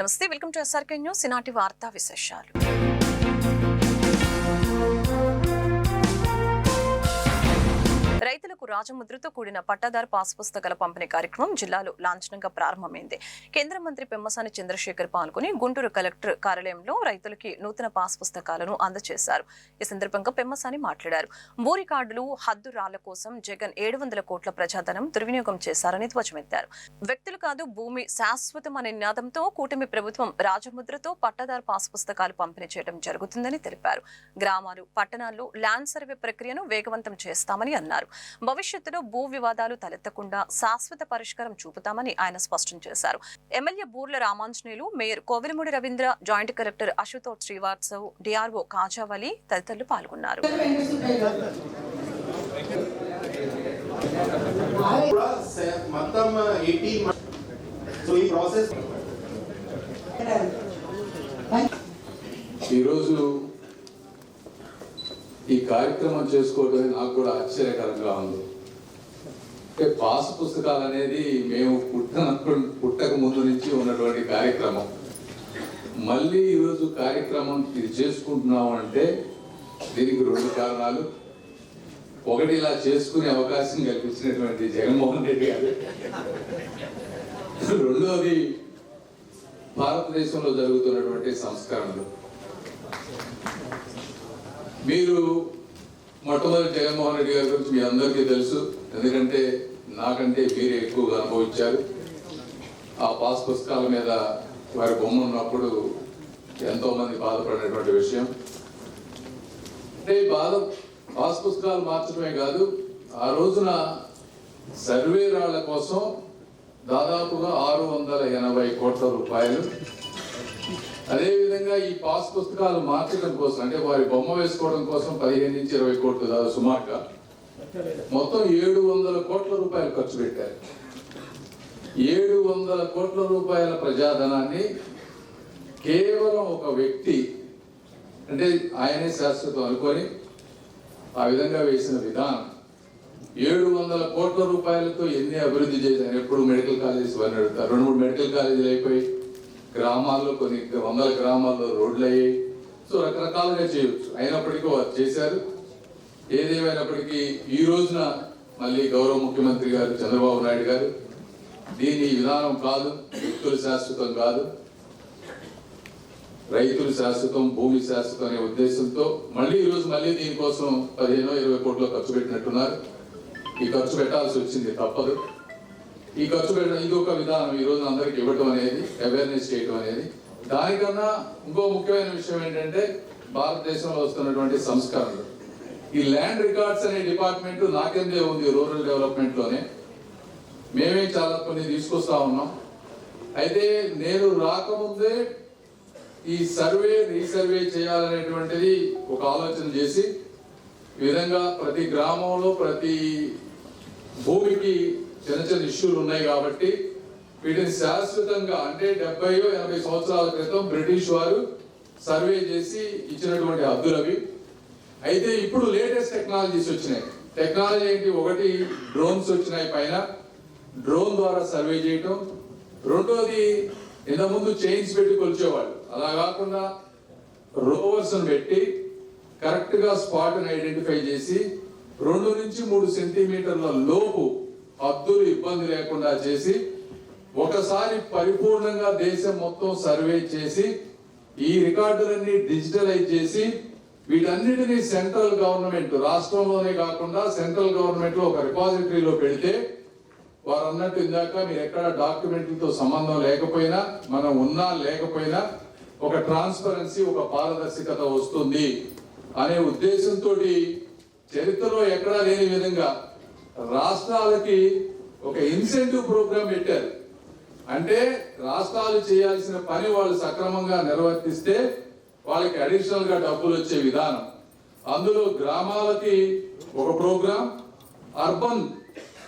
నమస్తే, welcome to SRK news. ఈనాటి వార్తా విశేషాలు. రైతులకు రాజముద్రతో కూడిన పట్టాదారు పాస్ పుస్తకాల పంపిణీ కార్యక్రమం జిల్లాలో లాంఛనంగా ప్రారంభమైంది. కేంద్ర మంత్రి పెమ్మసాని చంద్రశేఖర్ పాల్గొని గుంటూరు కలెక్టర్ కార్యాలయంలో రైతులకి నూతన పాస్ పుస్తకాలను అందజేశారు. ఈ సందర్భంగా పెమ్మసాని మాట్లాడారు. భూ రికార్డులు, హద్దు రాళ్ల కోసం జగన్ 700 కోట్ల ప్రజాధనం దుర్వినియోగం చేశారని ధ్వజమెత్తారు. వ్యక్తులు కాదు భూమి శాశ్వతం అనే నినాదంతో కూటమి ప్రభుత్వం రాజముద్రతో పట్టాదారు పాస్ పుస్తకాలు పంపిణీ చేయడం జరుగుతుందని తెలిపారు. గ్రామాలు, పట్టణాల్లో ల్యాండ్ సర్వే ప్రక్రియను వేగవంతం చేస్తామని అన్నారు. భవిష్యత్తులో భూ వివాదాలు తలెత్తకుండా శాశ్వత పరిష్కారం చూపుతామని ఆయన స్పష్టం చేశారు. MLA Burla Ramanjaneyulu, mayor Kovelamudi Ravindra, joint collector Ashutosh Srivastav, DRO Khajavali తదితరులు పాల్గొన్నారు. ఈరోజు ఈ కార్యక్రమం చేసుకోవడం నాకు కూడా ఆశ్చర్యకరంగా ఉంది. పాస్ పుస్తకాలు అనేది మేము పుట్టక ముందు నుంచి ఉన్నటువంటి కార్యక్రమం. మళ్ళీ ఈరోజు కార్యక్రమం ఇది చేసుకుంటున్నాం అంటే దీనికి 2 కారణాలు. ఒకటి, ఇలా చేసుకునే అవకాశం కల్పించినటువంటి జగన్మోహన్ రెడ్డి గారు. రెండోది, భారతదేశంలో జరుగుతున్నటువంటి సంస్కరణలు. మీరు మొట్టమొదటి జగన్మోహన్ రెడ్డి గారి గురించి మీ అందరికీ తెలుసు, ఎందుకంటే నాకంటే మీరే ఎక్కువగా అనుభవించారు. ఆ పాస్ పుస్తకాల మీద వారి బొమ్మ ఉన్నప్పుడు ఎంతో మంది బాధపడినటువంటి విషయం. అంటే పాస్ పుస్తకాలు మార్చడమే కాదు, ఆ రోజున సర్వే రాళ్ల కోసం దాదాపుగా 680 కోట్ల రూపాయలు, అదేవిధంగా ఈ పాస్ పుస్తకాలు మార్చడం కోసం, అంటే వారి బొమ్మ వేసుకోవడం కోసం 15 నుంచి 20 కోట్లు, దాదాపు సుమారుగా మొత్తం 700 కోట్ల రూపాయలు ఖర్చు పెట్టారు. 700 కోట్ల రూపాయల ప్రజాధనాన్ని కేవలం ఒక వ్యక్తి, అంటే ఆయనే శాశ్వతం అనుకొని ఆ విధంగా వేసిన విధానం. 700 కోట్ల రూపాయలతో ఎన్ని అభివృద్ధి చేశారు? ఎప్పుడు మెడికల్ కాలేజెస్ అని అడుగుతారు. 2-3 మెడికల్ కాలేజీలు అయిపోయి, గ్రామాల్లో కొన్ని 100 గ్రామాల్లో రోడ్లు అయ్యాయి. సో రకరకాలుగా చేయవచ్చు. అయినప్పటికీ వారు చేశారు. ఏదేమైనప్పటికీ ఈ రోజున మళ్ళీ గౌరవ ముఖ్యమంత్రి గారు చంద్రబాబు నాయుడు గారు దీని విధానం కాదు, వ్యక్తులు శాశ్వతం కాదు, రైతులు శాశ్వతం, భూమి శాశ్వతం అనే ఉద్దేశంతో ఈరోజు మళ్ళీ దీనికోసం 15-20 కోట్లు ఖర్చు పెట్టినట్టున్నారు. ఈ ఖర్చు పెట్టాల్సి వచ్చింది, తప్పదు. ఈ ఖర్చు పెట్టడం ఇది ఒక విధానం. ఈ రోజు అందరికి ఇవ్వటం అనేది, అవేర్నెస్ చేయటం అనేది. దానికన్నా ఇంకో ముఖ్యమైన విషయం ఏంటంటే భారతదేశంలో వస్తున్నటువంటి సంస్కరణలు. ఈ ల్యాండ్ రికార్డ్స్ అనే డిపార్ట్మెంట్ నాకెందే ఉంది రూరల్ డెవలప్మెంట్ లోనే. మేమే చాలా కొన్ని తీసుకొస్తా ఉన్నాం. అయితే నేను రాకముందే ఈ సర్వే, రీసర్వే చేయాలనేటువంటిది ఒక ఆలోచన చేసి, ఈ విధంగా ప్రతి గ్రామంలో ప్రతి భూమికి చిన్న ఇష్యూలు ఉన్నాయి కాబట్టి వీటిని శాశ్వతంగా, అంటే 70-80 సంవత్సరాల క్రితం బ్రిటిష్ వారు సర్వే చేసి ఇచ్చినటువంటి హద్దులవి. అయితే ఇప్పుడు లేటెస్ట్ టెక్నాలజీస్ వచ్చినాయి. టెక్నాలజీ ఏంటి? ఒకటి, డ్రోన్స్ వచ్చినాయి, పైన డ్రోన్ ద్వారా సర్వే చేయటం. రెండోది, ఇంతకుముందు చైన్స్ పెట్టి కొలిచేవాళ్ళు, అలా కాకుండా రోవర్స్ పెట్టి కరెక్ట్ గా స్పాట్ ని ఐడెంటిఫై చేసి 2 నుంచి 3 సెంటీమీటర్ల లోపు హద్దులు ఇబ్బంది లేకుండా చేసి ఒకసారి పరిపూర్ణంగా దేశం మొత్తం సర్వే చేసి ఈ రికార్డులన్నీ డిజిటలైజ్ చేసి వీటన్నిటినీ సెంట్రల్ గవర్నమెంట్, రాష్ట్రంలోనే కాకుండా సెంట్రల్ గవర్నమెంట్ లో ఒక రిపాజిటరీలో పెడితే, వారు అన్నట్టు ఇందాక, మీరు ఎక్కడ డాక్యుమెంట్లతో సంబంధం లేకపోయినా, మనం ఉన్నా లేకపోయినా ఒక ట్రాన్స్పరెన్సీ, ఒక పారదర్శకత వస్తుంది అనే ఉద్దేశంతో చరిత్రలో ఎక్కడా లేని విధంగా రాష్ట్రాలకి ఒక ఇన్సెంటివ్ ప్రోగ్రామ్ పెట్టారు. అంటే రాష్ట్రాలు చేయాల్సిన పని వాళ్ళు సక్రమంగా నిర్వర్తిస్తే వాళ్ళకి అడిషనల్ గా డబ్బులు వచ్చే విధానం. అందులో గ్రామాలకి ఒక ప్రోగ్రామ్, అర్బన్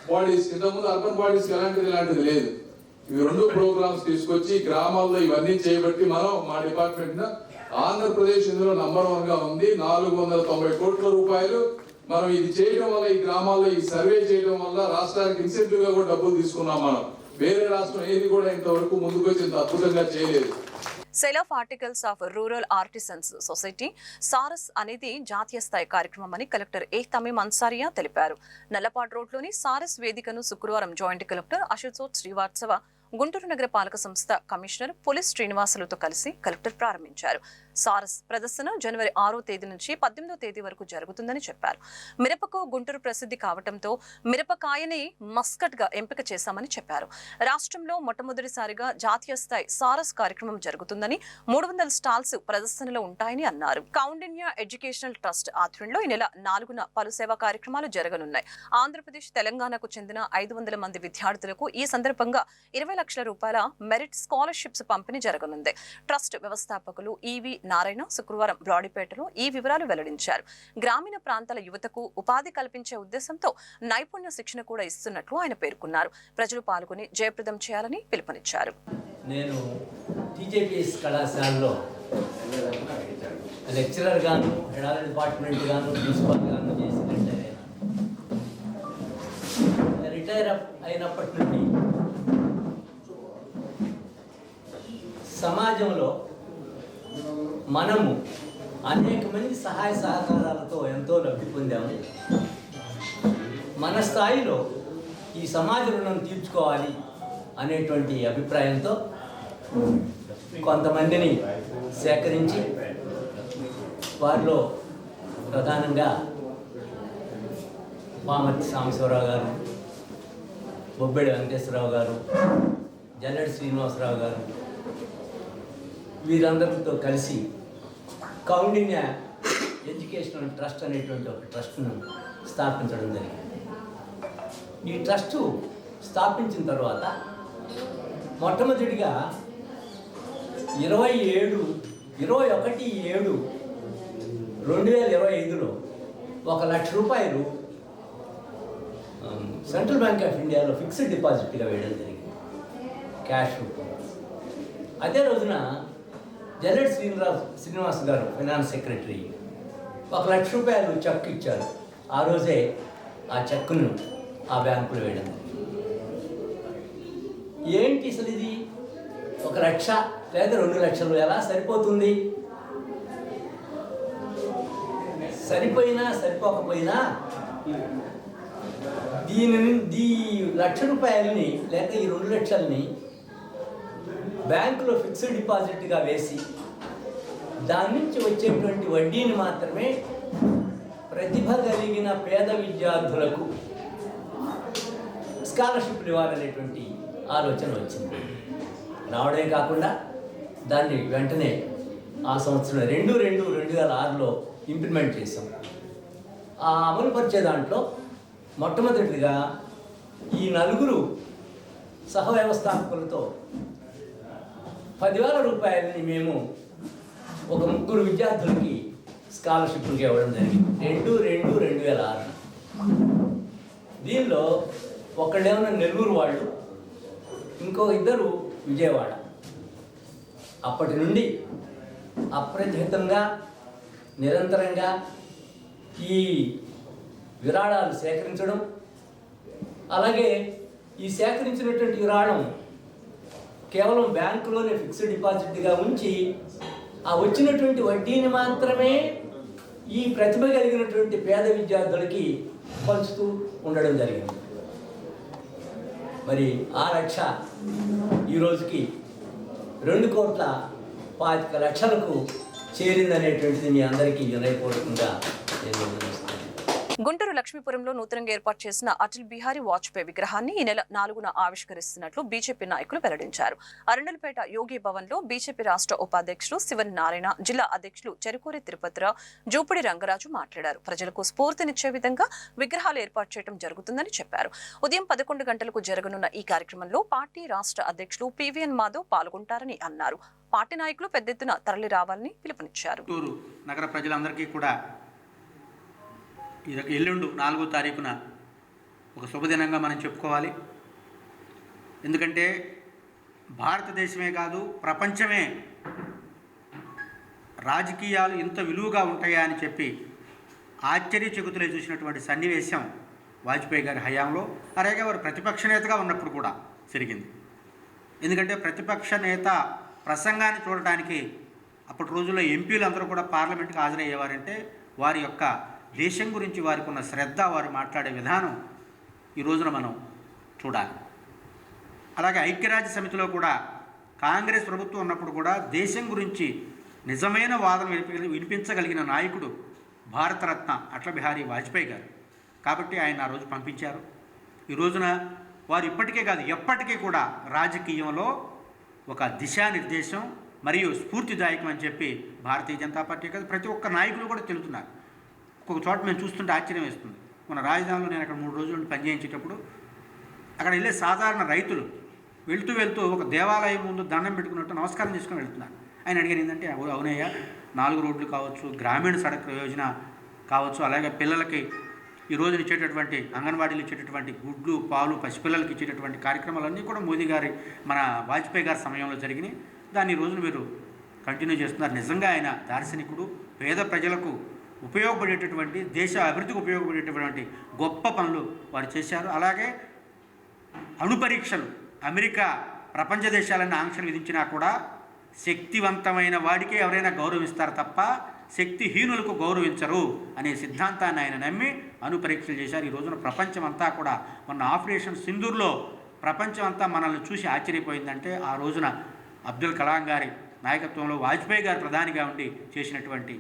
బాడీస్, ఇంతకుముందు అర్బన్ బాడీస్ ఇలాంటిది లేదు. ఇవి 2 ప్రోగ్రామ్స్ తీసుకొచ్చి గ్రామాల్లో ఇవన్నీ చేయబట్టి మనం మా డిపార్ట్మెంట్ ఆంధ్రప్రదేశ్ ఇందులో నంబర్ 1 గా ఉంది. 490 కోట్ల రూపాయలు మనం ఇది చేయడం వల్ల, ఈ గ్రామాల్లో ఈ సర్వే చేయడం వల్ల రాష్ట్రానికి ఇన్సెంటివ్ గా కూడా డబ్బులు తీసుకున్నాం మనం. వేరే రాష్ట్రం ఏది కూడా ఇంతవరకు ముందుకు వచ్చి ఇంత అద్భుతంగా చేయలేదు. Sale of articles of rural artisans society Saras అనేది జాతీయ స్థాయి కార్యక్రమం అని కలెక్టర్ ఏ తమీం అన్సారియా తెలిపారు. నల్లపాడు రోడ్లోని సారస్ వేదికను శుక్రవారం జాయింట్ కలెక్టర్ అశోక్ శ్రీవాత్సవ, గుంటూరు నగర పాలక సంస్థ కమిషనర్ పోలీస్ శ్రీనివాసులతో కలిసి కలెక్టర్ ప్రారంభించారు. సారస్ ప్రదర్శన జనవరి 6వ తేదీ నుంచి 18వ తేదీ వరకు జరుగుతుందని చెప్పారు. మిరపకు గుంటూరు ప్రసిద్ధి కావడంతో మిరపకాయని మస్కట్ గా ఎంపిక చేశామని చెప్పారు. రాష్ట్రంలో మొట్టమొదటిసారిగా జాతీయ స్థాయి సారస్ కార్యక్రమం జరుగుతుందని 300 స్టాల్స్ ప్రదర్శనలో ఉంటాయని అన్నారు. కౌండిన్య ఎడ్యుకేషనల్ ట్రస్ట్ ఆధ్వర్యంలో ఈ నెల 4న పలు సేవా కార్యక్రమాలు జరగనున్నాయి. ఆంధ్రప్రదేశ్, తెలంగాణకు చెందిన 500 మంది విద్యార్థులకు ఈ సందర్భంగా 20 లక్షల రూపాయల మెరిట్ స్కాలర్షిప్స్ పంపిణీ జరగనుంది. ట్రస్ట్ వ్యవస్థాపకులు ఈవి నారాయణ శుక్రవారం బ్రాడీపేటలో ఈ వివరాలు వెల్లడించారు. గ్రామీణ ప్రాంతాల యువతకు ఉపాధి కల్పించే ఉద్దేశంతో నైపుణ్య శిక్షణ కూడా ఇస్తున్నట్లు ఆయన పేర్కొన్నారు. ప్రజలు పాల్గొని జయప్రదం చేయాలని పిలుపునిచ్చారు. నేను టీజేపీఎస్ కళాశాలలో లెక్చరర్ గాను, హెడ్ డిపార్ట్మెంట్ గాను, ప్రిన్సిపల్ గాను చేసి రిటైర్ అయినప్పటి నుండి సమాజంలో మనము అనేక మంది సహాయ సహకారాలతో ఎంతో లబ్ధి పొందాము. మన స్థాయిలో ఈ సమాజ రుణం తీర్చుకోవాలి అనేటువంటి అభిప్రాయంతో కొంతమందిని సేకరించి వారిలో ప్రధానంగా పామర్తి సాంబశివరావు గారు, బొబ్బేడి వెంకటేశ్వరరావు గారు, జల్లెడి శ్రీనివాసరావు గారు, వీరందరితో కలిసి కౌండిన్య ఎడ్యుకేషనల్ ట్రస్ట్ అనేటువంటి ఒక ట్రస్ట్ను స్థాపించడం జరిగింది. ఈ ట్రస్టు స్థాపించిన తర్వాత మొట్టమొదటిగా 21/7/2025లో 1 లక్ష రూపాయలు సెంట్రల్ బ్యాంక్ ఆఫ్ ఇండియాలో ఫిక్స్డ్ డిపాజిట్గా వేయడం జరిగింది, క్యాష్ రూపంలో. అదే రోజున జల్లెడి శ్రీనివాస్ గారు ఫైనాన్స్ సెక్రటరీ 1 లక్ష రూపాయలు చెక్ ఇచ్చారు. ఆ రోజే ఆ చెక్కును ఆ బ్యాంకులో వేయడం. ఏంటి అసలు ఇది 1 లక్ష లేదా 2 లక్షలు ఎలా సరిపోతుంది? సరిపోయినా సరిపోకపోయినా ఈ 1 లక్ష రూపాయలని లేక ఈ 2 లక్షలని బ్యాంకులో ఫిక్స్డ్ డిపాజిట్గా వేసి దాని నుంచి వచ్చేటువంటి వడ్డీని మాత్రమే ప్రతిభ కలిగిన పేద విద్యార్థులకు స్కాలర్షిప్లు ఇవ్వాలనేటువంటి ఆలోచన వచ్చింది. రావడమే కాకుండా దాన్ని వెంటనే ఆ సంవత్సరం 2/2/2006లో ఇంప్లిమెంట్ చేసాం. ఆ అమలుపరిచే దాంట్లో మొట్టమొదటిగా ఈ 4 సహ వ్యవస్థాపకులతో 10,000 రూపాయలని మేము ఒక 3 విద్యార్థులకి స్కాలర్షిప్కి ఇవ్వడం జరిగింది. 2/2/2006. దీనిలో ఒకళ్ళేమో నెల్లూరు వాళ్ళు, ఇంకో 2 విజయవాడ. అప్పటి నుండి అప్రతిహితంగా నిరంతరంగా ఈ విరాళాలు సేకరించడం, అలాగే ఈ సేకరించినటువంటి విరాళం కేవలం బ్యాంకులోనే ఫిక్స్డ్ డిపాజిట్గా ఉంచి ఆ వచ్చినటువంటి వడ్డీని మాత్రమే ఈ ప్రతిభ కలిగినటువంటి పేద విద్యార్థులకి పంచుతూ ఉండడం జరిగింది. మరి ఆ లక్ష ఈ రోజుకి 2,25,00,000కు చేరిందనేటువంటిది మీ అందరికీ వినయపూర్వకంగా నేను వివరిస్తున్నాను. గుంటూరు లక్ష్మీపురంలో నూతనంగా ఏర్పాటు చేసిన అటల్ బిహారీ వాజ్పేయి విగ్రహాన్ని ఈ నెల 4న ఆవిష్కరిస్తున్నట్లు బీజేపీ నాయకులు వెల్లడించారు. అరండల్పేట యోగి భవన్ లో బీజేపీ రాష్ట్ర ఉపాధ్యక్షులు శివన్ నారాయణ, జిల్లా అధ్యక్షులు చెరుకూరి తిరుపతిరావు, జూపుడి రంగరాజు మాట్లాడారు. ప్రజలకు స్ఫూర్తినిచ్చే విధంగా విగ్రహాలు ఏర్పాటు చేయడం జరుగుతుందని చెప్పారు. ఉదయం 11 గంటలకు జరగనున్న ఈ కార్యక్రమంలో పార్టీ రాష్ట్ర అధ్యక్షులు పివిఎన్ మాధవ్ పాల్గొంటారని అన్నారు. పార్టీ నాయకులు పెద్ద ఎత్తున తరలి రావాలని పిలుపునిచ్చారు. నగర ప్రజలందరికీ కూడా ఎల్లుండి 4వ తారీఖున ఒక శుభదినంగా మనం చెప్పుకోవాలి. ఎందుకంటే భారతదేశమే కాదు ప్రపంచమే రాజకీయాలు ఇంత విలువగా ఉంటాయా అని చెప్పి ఆశ్చర్యచకితులై చూసినటువంటి సన్నివేశం వాజ్పేయి గారి హయాంలో, అలాగే వారు ప్రతిపక్ష నేతగా ఉన్నప్పుడు కూడా జరిగింది. ఎందుకంటే ప్రతిపక్ష నేత ప్రసంగాన్ని చూడటానికి అప్పటి రోజుల్లో ఎంపీలు అందరూ కూడా పార్లమెంట్కి హాజరయ్యేవారంటే వారి యొక్క దేశం గురించి వారికి ఉన్న శ్రద్ధ, వారు మాట్లాడే విధానం ఈ రోజున మనం చూడాలి. అలాగే ఐక్యరాజ్య సమితిలో కూడా కాంగ్రెస్ ప్రభుత్వం ఉన్నప్పుడు కూడా దేశం గురించి నిజమైన వాదన వినిపించగలిగిన నాయకుడు భారతరత్న అటల్ బిహారీ వాజ్పేయి గారు. కాబట్టి ఆయన ఆ రోజు పంపించారు. ఈ రోజున వారు ఇప్పటికే కాదు ఎప్పటికీ కూడా రాజకీయంలో ఒక దిశానిర్దేశం మరియు స్ఫూర్తిదాయకం అని చెప్పి భారతీయ జనతా పార్టీ కాదు ప్రతి ఒక్క నాయకులు కూడా తెలుస్తున్నారు. ఒక్కొక్క చోట మేము చూస్తుంటే ఆశ్చర్యం వేస్తుంది. మన రాజధానిలో నేను అక్కడ 3 రోజులు పనిచేయించేటప్పుడు అక్కడ వెళ్ళే సాధారణ రైతులు వెళ్తూ వెళ్తూ ఒక దేవాలయం ముందు దండం పెట్టుకున్నట్టు నమస్కారం చేసుకుని వెళ్తున్నారు. ఆయన అడిగారు ఏంటంటే, అవునయ్యా 4 రోడ్లు కావచ్చు, గ్రామీణ సడక్ యోజన కావచ్చు, అలాగే పిల్లలకి ఈ రోజున ఇచ్చేటటువంటి అంగన్వాడీలు ఇచ్చేటటువంటి గుడ్లు, పాలు, పసిపిల్లలకి ఇచ్చేటటువంటి కార్యక్రమాలన్నీ కూడా మోదీ గారి మన వాజ్పేయి గారి సమయంలో జరిగినాయి. దాన్ని ఈ రోజున మీరు కంటిన్యూ చేస్తున్నారు. నిజంగా ఆయన దార్శనికుడు, పేద ప్రజలకు ఉపయోగపడేటటువంటి, దేశ అభివృద్ధికి ఉపయోగపడేటటువంటి గొప్ప పనులు వారు చేశారు. అలాగే అణు పరీక్షలు అమెరికా ప్రపంచ దేశాలన్నీ ఆంక్షలు విధించినా కూడా శక్తివంతమైన వాడికే ఎవరైనా గౌరవిస్తారు తప్ప శక్తిహీనులకు గౌరవించరు అనే సిద్ధాంతాన్ని ఆయన నమ్మి అణు పరీక్షలు చేశారు. ఈ రోజున ప్రపంచం అంతా కూడా మొన్న ఆపరేషన్ సింధూర్లో ప్రపంచం అంతా మనల్ని చూసి ఆశ్చర్యపోయిందంటే ఆ రోజున అబ్దుల్ కలాం గారి నాయకత్వంలో వాజ్పేయి గారు ప్రధానిగా ఉండి చేసినటువంటి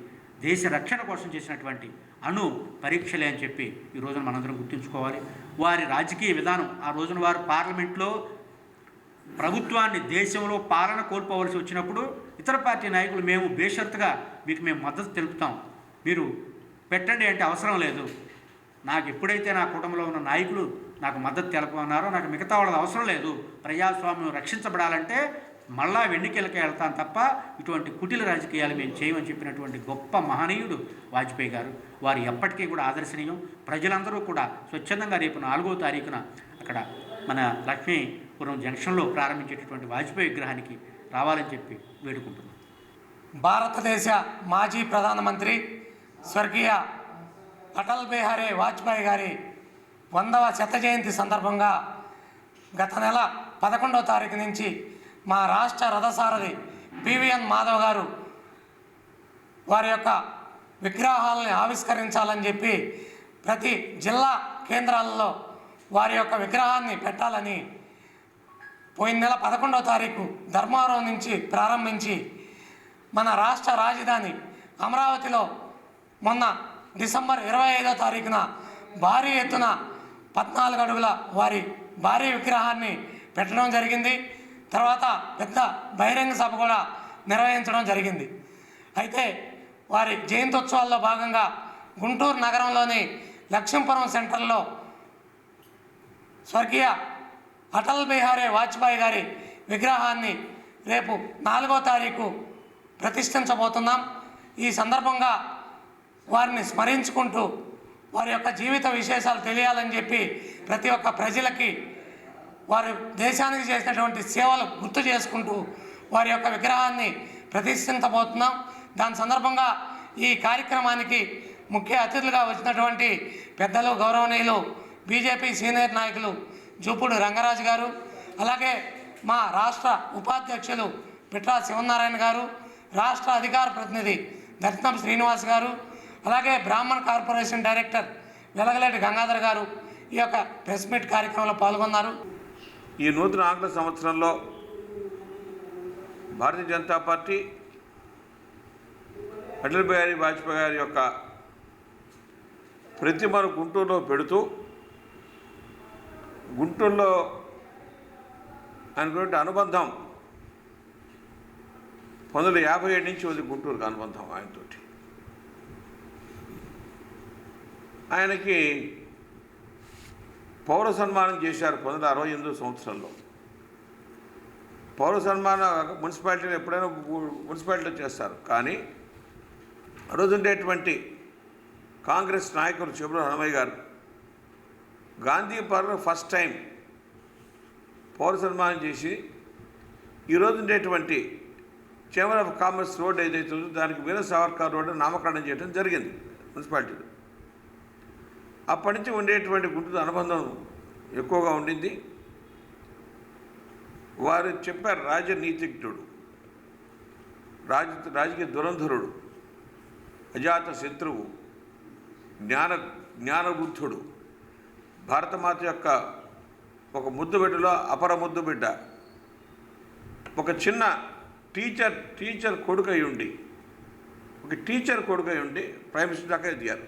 దేశ రక్షణ కోసం చేసినటువంటి అణు పరీక్షలే అని చెప్పి ఈ రోజున మనందరం గుర్తుంచుకోవాలి. వారి రాజకీయ విధానం ఆ రోజున వారు పార్లమెంట్లో ప్రభుత్వాన్ని దేశంలో పాలన కోల్పోవలసి వచ్చినప్పుడు ఇతర పార్టీ నాయకులు మేము బేషరతుగా మీకు మేము మద్దతు తెలుపుతాం, మీరు పెట్టండి అంటే అవసరం లేదు, నాకు ఎప్పుడైతే నా కుటుంబంలో ఉన్న నాయకులు నాకు మద్దతు తెలపన్నారో నాకు మిగతా వాళ్ళది అవసరం లేదు, ప్రజాస్వామ్యం రక్షించబడాలంటే మళ్ళా ఎన్నికలకే వెళ్తాను తప్ప ఇటువంటి కుటిల రాజకీయాలు మేము చేయమని చెప్పినటువంటి గొప్ప మహనీయుడు వాజ్పేయి గారు. వారు ఎప్పటికీ కూడా ఆదర్శనీయం. ప్రజలందరూ కూడా స్వచ్ఛందంగా రేపు 4వ తారీఖున అక్కడ మన లక్ష్మీపురం జంక్షన్లో ప్రారంభించేటటువంటి వాజ్పేయి విగ్రహానికి రావాలని చెప్పి వేడుకుంటున్నాం. భారతదేశ మాజీ ప్రధానమంత్రి స్వర్గీయ అటల్ బిహారీ వాజ్పేయి గారి 100వ శత జయంతి సందర్భంగా గత నెల 11వ తారీఖు నుంచి మా రాష్ట్ర రథసారథి పివిఎన్ మాధవ్ గారు వారి యొక్క విగ్రహాలని ఆవిష్కరించాలని చెప్పి ప్రతి జిల్లా కేంద్రాలలో వారి యొక్క విగ్రహాన్ని పెట్టాలని పోయిన నెల 11వ తారీఖు ధర్మవరం నుంచి ప్రారంభించి మన రాష్ట్ర రాజధాని అమరావతిలో మొన్న డిసెంబర్ 25వ తారీఖున భారీ ఎత్తున 14 అడుగుల వారి భారీ విగ్రహాన్ని పెట్టడం జరిగింది. తర్వాత పెద్ద బహిరంగ సభ కూడా నిర్వహించడం జరిగింది. అయితే వారి జయంత్యోత్సవాల్లో భాగంగా గుంటూరు నగరంలోని లక్ష్మీపురం సెంటర్లో స్వర్గీయ అటల్ బిహారీ వాజ్పేయి గారి విగ్రహాన్ని రేపు 4వ తారీఖు ప్రతిష్ఠించబోతున్నాం. ఈ సందర్భంగా వారిని స్మరించుకుంటూ వారి యొక్క జీవిత విశేషాలు తెలియాలని చెప్పి ప్రతి ఒక్క ప్రజలకి వారు దేశానికి చేసినటువంటి సేవలు గుర్తు చేసుకుంటూ వారి యొక్క విగ్రహాన్ని ప్రతిష్ఠించబోతున్నాం. దాని సందర్భంగా ఈ కార్యక్రమానికి ముఖ్య అతిథులుగా వచ్చినటువంటి పెద్దలు గౌరవనీయులు బీజేపీ సీనియర్ నాయకులు జూపూడి రంగరాజు గారు, అలాగే మా రాష్ట్ర ఉపాధ్యక్షులు పిట్రా శివనారాయణ గారు, రాష్ట్ర అధికార ప్రతినిధి దర్శనం శ్రీనివాస్ గారు, అలాగే బ్రాహ్మణ్ కార్పొరేషన్ డైరెక్టర్ వెలగలేటి గంగాధర్ గారు ఈ యొక్క ప్రెస్ మీట్ కార్యక్రమంలో పాల్గొన్నారు. ఈ నూతన ఆంగ్ల సంవత్సరంలో భారతీయ జనతా పార్టీ అటల్ బిహారీ వాజ్పేయి గారి యొక్క ప్రతిమను గుంటూరులో పెడుతూ గుంటూరులో అనుకునే అనుబంధం 1957 నుంచి ఉంది గుంటూరుకు అనుబంధం ఆయనతోటి. ఆయనకి పౌర సన్మానం చేశారు 1968 సంవత్సరంలో. పౌర సన్మానం మున్సిపాలిటీలో ఎప్పుడైనా మున్సిపాలిటీలో చేస్తారు. కానీ ఆ రోజు ఉండేటువంటి కాంగ్రెస్ నాయకులు చివరి హనుమయ్య గారు గాంధీ పార్క్లో ఫస్ట్ టైం పౌర సన్మానం చేసి ఈరోజు ఉండేటువంటి చేంబర్ ఆఫ్ కామర్స్ రోడ్ ఏదైతే ఉందో దానికి వీర సావర్కర్ రోడ్డు నామకరణం చేయడం జరిగింది మున్సిపాలిటీలో. అప్పటి నుంచి ఉండేటువంటి గుంటూరు అనుబంధం ఎక్కువగా ఉండింది. వారు చెప్పారు, రాజనీతిజ్ఞుడు, రాజకీయ దురంధరుడు, అజాత శత్రువు, జ్ఞానబుద్ధుడు, భారతమాత యొక్క ఒక ముద్దు బిడ్డలో అపర ముద్దు బిడ్డ, ఒక చిన్న టీచర్ కొడుకై ఉండి ప్రైమ్ మినిస్టర్ దాకా ఎదిగారు.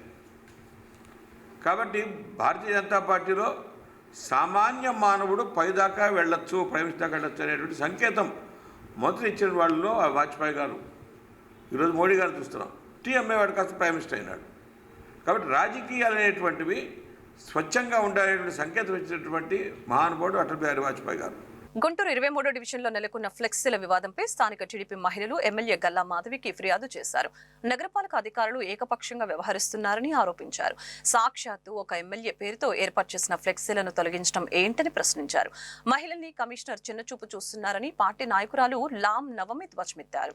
కాబట్టి భారతీయ జనతా పార్టీలో సామాన్య మానవుడు పైదాకా వెళ్ళొచ్చు, ప్రైమ్ మినిస్టర్ దాకా వెళ్ళొచ్చు అనేటువంటి సంకేతం మొదటి ఇచ్చిన వాళ్ళలో వాజ్పేయి గారు. ఈరోజు మోడీ గారు చూస్తున్నాం, టీఎంఏ వాడు కాస్త ప్రైమ్ మినిస్టర్ అయినాడు. కాబట్టి రాజకీయాలు అనేటువంటివి స్వచ్ఛంగా ఉండాలనేటువంటి సంకేతం ఇచ్చినటువంటి మహానుభావుడు అటల్ బిహారీ వాజ్పేయి గారు. గుంటూరు 23వ డివిజన్లో నెలకొన్న ఫ్లెక్సీల వివాదంపై స్థానిక టీడీపీ మహిళలు ఎమ్మెల్యే గల్లా మాధవికి ఫిర్యాదు చేశారు. నగరపాలక అధికారులు ఏకపక్షంగా వ్యవహరిస్తున్నారని ఆరోపించారు. సాక్షాత్తు ఒక ఎమ్మెల్యే పేరుతో ఏర్పాటు చేసిన ఫ్లెక్సీలను తొలగించడం ఏంటని ప్రశ్నించారు. మహిళల్ని కమిషనర్ చిన్నచూపు చూస్తున్నారని పార్టీ నాయకురాలు లాం నవమి ధ్వజమెత్తారు.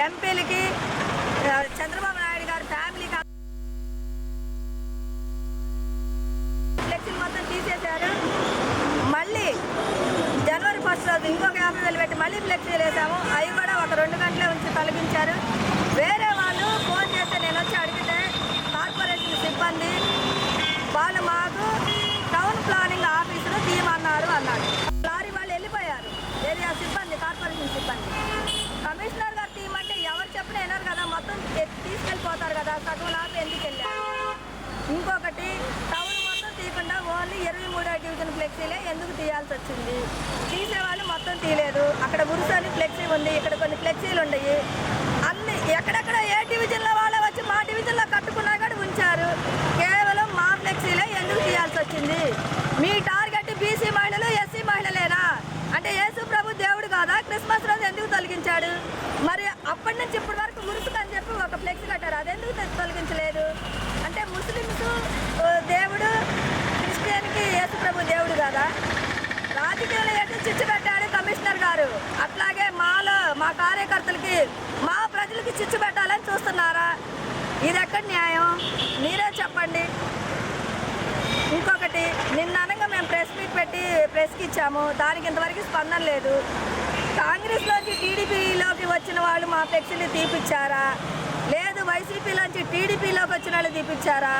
ఎంపీలకి చంద్రబాబు నాయుడు గారి ఫ్యామిలీకి ఫ్లెక్సీలు మొత్తం తీసేశారు. మళ్ళీ జనవరి 1 రోజు ఇంకొక 50,000 పెట్టి మళ్ళీ ఫ్లెక్సీలు వేసాము. అవి కూడా ఒక 2 గంటలే ఉంచి తొలగించారు. వేరే వాళ్ళు ఫోన్ చేస్తే నేను వచ్చి అడిగితే కార్పొరేషన్ సిబ్బంది వాళ్ళు మాకు టౌన్ ప్లానింగ్ ఆఫీసులో తీయమన్నారు అన్నాడు. లారీ వాళ్ళు వెళ్ళిపోయారు. ఏరియా సిబ్బంది, కార్పొరేషన్ సిబ్బంది. కమిషనర్ గారు తీయమంటే ఎవరు చెప్పినా వినరు కదా, మొత్తం తీసుకెళ్ళిపోతారు కదా, సగం లాభం ఎందుకు వెళ్ళారు. ఇంకొకటి టౌన్ మొత్తం తీయకుండా ఓన్లీ 23వ డివిజన్ ఫ్లెక్సీలే ఎందుకు తీయాల్సి వచ్చింది. తీసేవాళ్ళు మొత్తం తీయలేదు. అక్కడ గురుసని ఫ్లెక్సీ ఉంది, ఇక్కడ కొన్ని ఫ్లెక్సీలు ఉన్నాయి. అన్ని ఎక్కడెక్కడ ఏ డివిజన్లో వాళ్ళే వచ్చి మా డివిజన్లో కట్టుకున్నా కూడా ఉంచారు. కేవలం మా ఫ్లెక్సీలే ఎందుకు తీయాల్సి వచ్చింది. మీ టార్గెట్ బీసీ మహిళలు, ఎస్సీ మహిళలేనా? అంటే యేసు ప్రభు దేవుడు కాదా? క్రిస్మస్ రోజు ఎందుకు తొలగించాడు? మరి అప్పటి నుంచి ఇప్పటి వరకు మురుసుకని చెప్పి ఒక ఫ్లెక్సీ కట్టారు, అదెందుకు తొలగించలేదు? అంటే ముస్లిమ్స్ దేవుడు, క్రిస్టియన్కి యేసు ప్రభు దేవుడు కాదా? రాజకీయంలో ఎటు చిచ్చు పెట్టాడు కమిషనర్ గారు, అట్లాగే మా కార్యకర్తలకి, మా ప్రజలకి చిచ్చు పెట్టాలని చూస్తున్నారా? ఇది ఎక్కడ న్యాయం? మీరే చెప్పండి. ఇంకొకటి, నిన్న అనగా మేము ప్రెస్ మీట్ పెట్టి ప్రెస్కి ఇచ్చాము, దానికి ఇంతవరకు స్పందన లేదు. కాంగ్రెస్లోంచి టీడీపీలోకి వచ్చిన వాళ్ళు మా ఫ్లెక్సీలు తీపిచ్చారా? లేదు వైసీపీలోంచి టీడీపీలోకి వచ్చిన వాళ్ళు తీపిచ్చారా?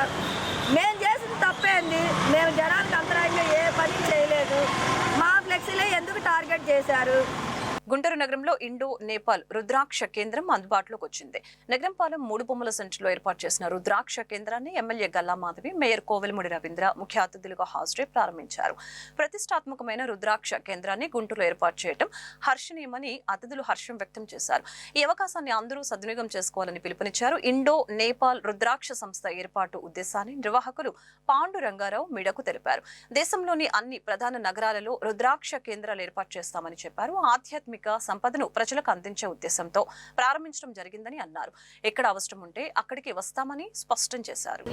మేము చేసిన తప్పేంది? మేము జనానికి అంతరాయంగా ఏ పని చేయలేదు. మా ఫ్లెక్సీలే ఎందుకు టార్గెట్ చేశారు? గుంటూరు నగరంలో ఇండో నేపాల్ రుద్రాక్ష కేంద్రం అందుబాటులోకి వచ్చింది. నగరంపాలెం 3 బొమ్మల సెంటర్లో ఏర్పాటు చేసిన రుద్రాక్ష కేంద్రాన్ని ఎమ్మెల్యే గల్లా మాధవి, మేయర్ కోవెలముడి రవీంద్ర ముఖ్య అతిథులుగా హాజరై ప్రారంభించారు. ప్రతిష్టాత్మకమైన రుద్రాక్ష కేంద్రాన్ని గుంటూరులో ఏర్పాటు చేయడం హర్షణీయమని అతిథులు హర్షం వ్యక్తం చేశారు. ఈ అవకాశాన్ని అందరూ సద్వినియోగం చేసుకోవాలని పిలుపునిచ్చారు. ఇండో నేపాల్ రుద్రాక్ష సంస్థ ఏర్పాటు ఉద్దేశాన్ని నిర్వాహకులు పాండు రంగారావు మీడకు తెలిపారు. దేశంలోని అన్ని ప్రధాన నగరాలలో రుద్రాక్ష కేంద్రాలు ఏర్పాటు చేస్తామని చెప్పారు. ఆధ్యాత్మిక సంపదను ప్రజలకు అందించే ఉద్దేశంతో ప్రారంభించడం జరిగిందని అన్నారు. ఎక్కడ అవసరం ఉంటే అక్కడికి వస్తామని స్పష్టం చేశారు.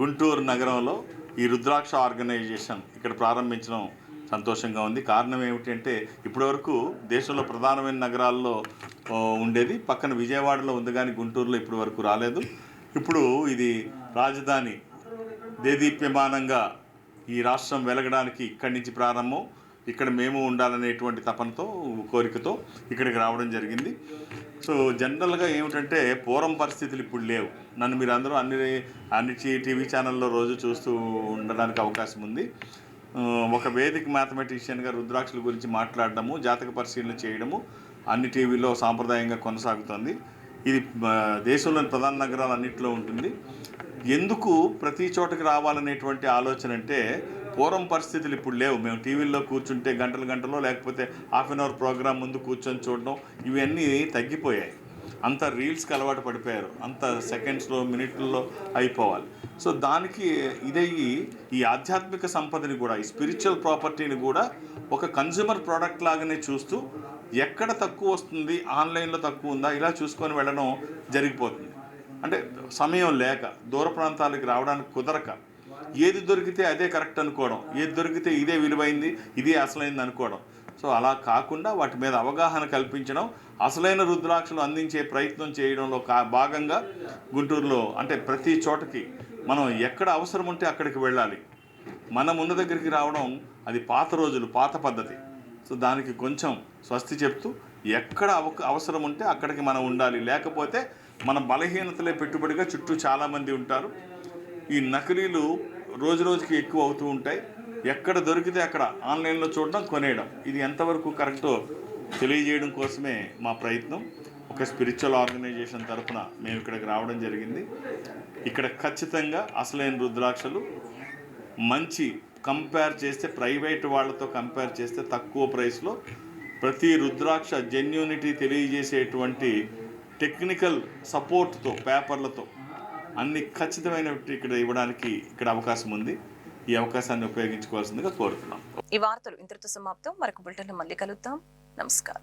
గుంటూరు నగరంలో ఈ రుద్రాక్ష ఆర్గనైజేషన్ ఇక్కడ ప్రారంభించడం సంతోషంగా ఉంది. కారణం ఏమిటంటే ఇప్పటివరకు దేశంలో ప్రధానమైన నగరాల్లో ఉండేది, పక్కన విజయవాడలో ఉంది కానీ గుంటూరులో ఇప్పటి వరకు రాలేదు. ఇప్పుడు ఇది రాజధాని దేదీప్యమానంగా ఈ రాష్ట్రం వెలగడానికి ఇక్కడి నుంచి ప్రారంభం. ఇక్కడ మేము ఉండాలనేటువంటి తపనతో, కోరికతో ఇక్కడికి రావడం జరిగింది. సో జనరల్గా ఏమిటంటే పూర్వం పరిస్థితులు ఇప్పుడు లేవు. నన్ను మీరు అందరూ అన్ని టీవీ ఛానల్లో రోజు చూస్తూ ఉండడానికి అవకాశం ఉంది. ఒక వేదిక మ్యాథమెటిషియన్గా రుద్రాక్షల గురించి మాట్లాడడము, జాతక పరిశీలన చేయడము అన్ని టీవీలో సాంప్రదాయంగా కొనసాగుతుంది. ఇది దేశంలోని ప్రధాన నగరాలు అన్నింటిలో ఉంటుంది. ఎందుకు ప్రతి చోటకి రావాలనేటువంటి ఆలోచన అంటే పూర్వం పరిస్థితులు ఇప్పుడు లేవు. మేము టీవీల్లో కూర్చుంటే గంటలు లేకపోతే హాఫ్ అన్ అవర్ ప్రోగ్రామ్ ముందు కూర్చొని చూడడం ఇవన్నీ తగ్గిపోయాయి. అంత రీల్స్కి అలవాటు పడిపోయారు, అంత సెకండ్స్లో మినిట్లలో అయిపోవాలి. సో దానికి ఇదయ్యి ఈ ఆధ్యాత్మిక సంపదని కూడా, ఈ స్పిరిచువల్ ప్రాపర్టీని కూడా ఒక కన్జ్యూమర్ ప్రోడక్ట్ లాగానే చూస్తూ ఎక్కడ తక్కువ వస్తుంది, ఆన్లైన్లో తక్కువ ఉందా ఇలా చూసుకొని వెళ్ళడం జరిగిపోతుంది. అంటే సమయం లేక, దూర ప్రాంతాలకు రావడానికి కుదరక, ఏది దొరికితే అదే కరెక్ట్ అనుకోవడం, ఏది దొరికితే ఇదే విలువైంది, ఇదే అసలైంది అనుకోవడం. సో అలా కాకుండా వాటి మీద అవగాహన కల్పించడం, అసలైన రుద్రాక్షలు అందించే ప్రయత్నం చేయడంలో భాగంగా గుంటూరులో అంటే ప్రతి చోటకి మనం ఎక్కడ అవసరం ఉంటే అక్కడికి వెళ్ళాలి. మనం ఉన్న దగ్గరికి రావడం అది పాత రోజులు, పాత పద్ధతి. సో దానికి కొంచెం స్వస్తి చెప్తూ ఎక్కడ అవసరం ఉంటే అక్కడికి మనం ఉండాలి. లేకపోతే మన బలహీనతలే పెట్టుబడిగా చుట్టూ చాలామంది ఉంటారు. ఈ నకిలీలు రోజు రోజుకి ఎక్కువ అవుతూ ఉంటాయి. ఎక్కడ దొరికితే అక్కడ ఆన్లైన్లో చూడడం, కొనేయడం, ఇది ఎంతవరకు కరెక్టో తెలియజేయడం కోసమే మా ప్రయత్నం. ఒక స్పిరిచువల్ ఆర్గనైజేషన్ తరఫున మేము ఇక్కడికి రావడం జరిగింది. ఇక్కడ ఖచ్చితంగా అసలైన రుద్రాక్షలు మంచి కంపేర్ చేస్తే, ప్రైవేట్ వాళ్ళతో కంపేర్ చేస్తే తక్కువ ప్రైస్లో ప్రతి రుద్రాక్ష జెన్యూనిటీ తెలియజేసేటువంటి టెక్నికల్ సపోర్ట్తో, పేపర్లతో అన్ని ఖచ్చితమైనవి ఇక్కడ ఇవ్వడానికి ఇక్కడ అవకాశం ఉంది. ఈ అవకాశాన్ని ఉపయోగించుకోవాల్సిందిగా కోరుతున్నాం. ఈ వార్తలు ఇంతటితో సమాప్తం. మరొక బులెటిన్లో మళ్ళీ కలుద్దాం. నమస్కారం.